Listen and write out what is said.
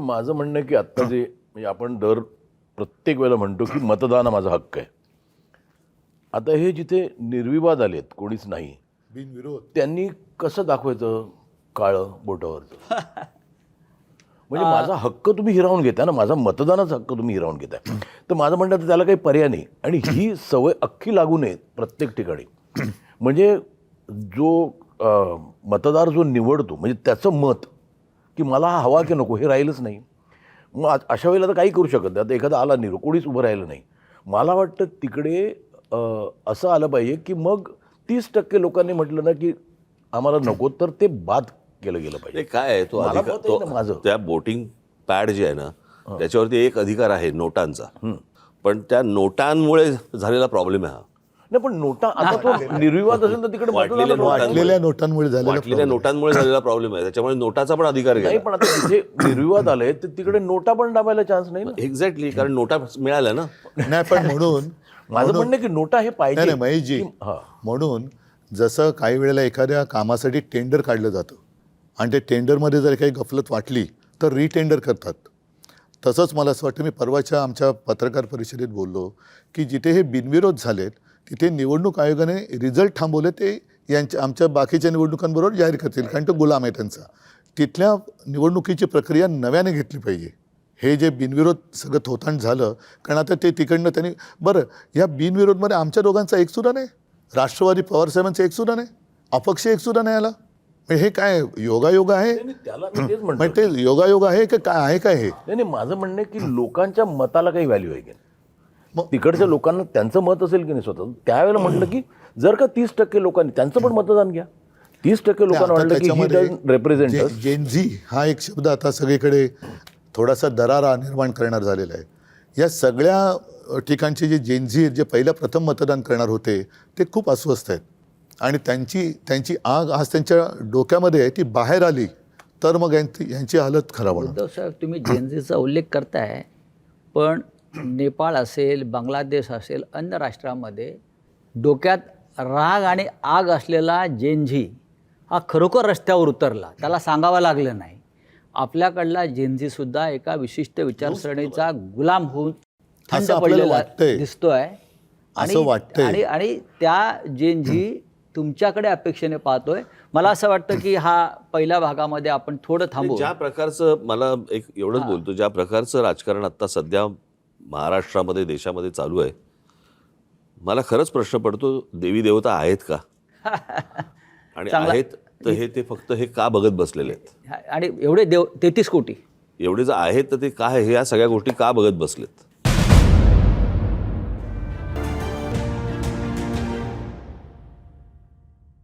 माझं म्हणणं आहे की आत्ता जे म्हणजे आपण दर प्रत्येक वेळेला म्हणतो की मतदान हा माझा हक्क आहे. आता हे जिथे निर्विवाद आलेत, कोणीच नाही, बिनविरोध त्यांनी कसं दाखवायचं काळं बोटावरचं? म्हणजे माझा हक्क तुम्ही हिरावून घेताय ना, माझा मतदानाचा हक्क तुम्ही हिरावून घेताय. तर माझं म्हणणं आहे त्याला काही पर्याय नाही. आणि ही सवय अख्खी लागू नये प्रत्येक ठिकाणी. म्हणजे जो मतदार जो निवडतो म्हणजे त्याचं मत की मला हा हवा की नको हे राहिलंच नाही. मग अशा वेळेला तर काही करू शकत नाही. आता एखादा आला निरो, कोणीच उभं राहिलं नाही. मला वाटतं तिकडे असं आलं पाहिजे की मग 30% लोकांनी म्हटलं ना की आम्हाला नको, तर ते बाद केलं गेलं पाहिजे. ते काय आहे तो मला अधिकार, मत आहे ना माझं. त्या वोटिंग पॅड जे आहे ना त्याच्यावरती एक अधिकार आहे नोटांचा. पण त्या नोटांमुळे झालेला प्रॉब्लेम आहे हा. नाही पण नोटा आता तो निर्विवाद असेल तर तिकडे वाटलेल्या मतदानाला नोटा- वाटलेल्या नोटांमुळे झालेला वाटलेल्या नोटांमुळे झालेला प्रॉब्लेम आहे, त्याच्यामुळे नोटाचा पण अधिकार नाही. गेला. पण आता जिथे निर्विवाद आले तर तिकडे नोटा पण दाबायला चान्स नाही ना. एक्झॅक्टली, कारण नोटा मिळाल्या ना. नाही पण म्हणून माझं म्हणणं आहे की नोटा हे पाहिजे. नाही महेशजी, हा. म्हणून जसं काही वेळेला एखाद्या कामासाठी टेंडर काढलं जातं आणि ते टेंडरमध्ये जर काही गफलत वाटली तर रिटेंडर करतात. तसंच मला असं वाटतं, मी परवाच्या आमच्या पत्रकार परिषदेत बोललो की जिथे हे बिनविरोध झालेत तिथे निवडणूक आयोगाने रिझल्ट थांबवले, ते यांच्या आमच्या बाकीच्या निवडणुकांबरोबर जाहीर करतील, कारण तो गुलाम आहे त्यांचा. तिथल्या निवडणुकीची प्रक्रिया नव्याने घेतली पाहिजे. हे जे बिनविरोध सगळं थोतांड झालं, कारण आता ते तिकडनं त्यांनी बरं या बिनविरोधमध्ये आमच्या दोघांचा एकसुद्धा नाही, राष्ट्रवादी पवारसाहेबांचा एकसुद्धा नाही, अपक्ष एकसुद्धा नाही आला. म्हणजे हे काय योगायोग आहे? त्याला मी तेच म्हणतो. म्हणजे ते योगायोग आहे की काय आहे काय हे? नाही नाही, माझं म्हणणं आहे की लोकांच्या मताला काही व्हॅल्यू आहे की नाही. मग तिकडच्या लोकांना त्यांचं मत असेल की नाही स्वतः, त्यावेळेला म्हटलं की जर का 30% लोकांनी त्यांचं पण मतदान घ्या. 30% लोकांना आता वाटलं की he doesn't represent us. Gen Z हा एक शब्द आता सगळीकडे थोडासा दरारा निर्माण करणार झालेला आहे. या सगळ्या ठिकाणचे जे जेनझी जे पहिल्या प्रथम मतदान करणार होते ते खूप अस्वस्थ आहेत आणि त्यांची आग आज त्यांच्या डोक्यामध्ये आहे, ती बाहेर आली तर मग यांची हालत खराब होणार. उद्धव साहेब, तुम्ही जेनझीचा उल्लेख करताय, पण नेपाळ असेल, बांगलादेश असेल, अन्य राष्ट्रामध्ये डोक्यात राग आणि आग असलेला जेनझी हा खरोखर रस्त्यावर उतरला, त्याला सांगावं लागलं नाही. आपल्याकडला जेनझीसुद्धा एका विशिष्ट विचारसरणीचा गुलाम होऊन थंड असं आपल्याला पडलेला वाटतंय. दिसतोय. असं वाटतंय. आणि त्या जेनझी तुमच्याकडे अपेक्षेने पाहतोय. मला असं वाटतं की हा पहिल्या भागामध्ये आपण थोडं थांबू. ज्या प्रकारचं, मला एक एवढंच बोलतो, ज्या प्रकारचं राजकारण आता सध्या महाराष्ट्रामध्ये देशामध्ये चालू आहे, मला खरंच प्रश्न पडतो, देवी देवता आहेत का? आणि आहेत तर हे ते फक्त हे का बघत बसलेले आहेत? आणि एवढे 33 कोटी एवढे जर आहेत तर ते काय, हे या सगळ्या गोष्टी का बघत बसलेत?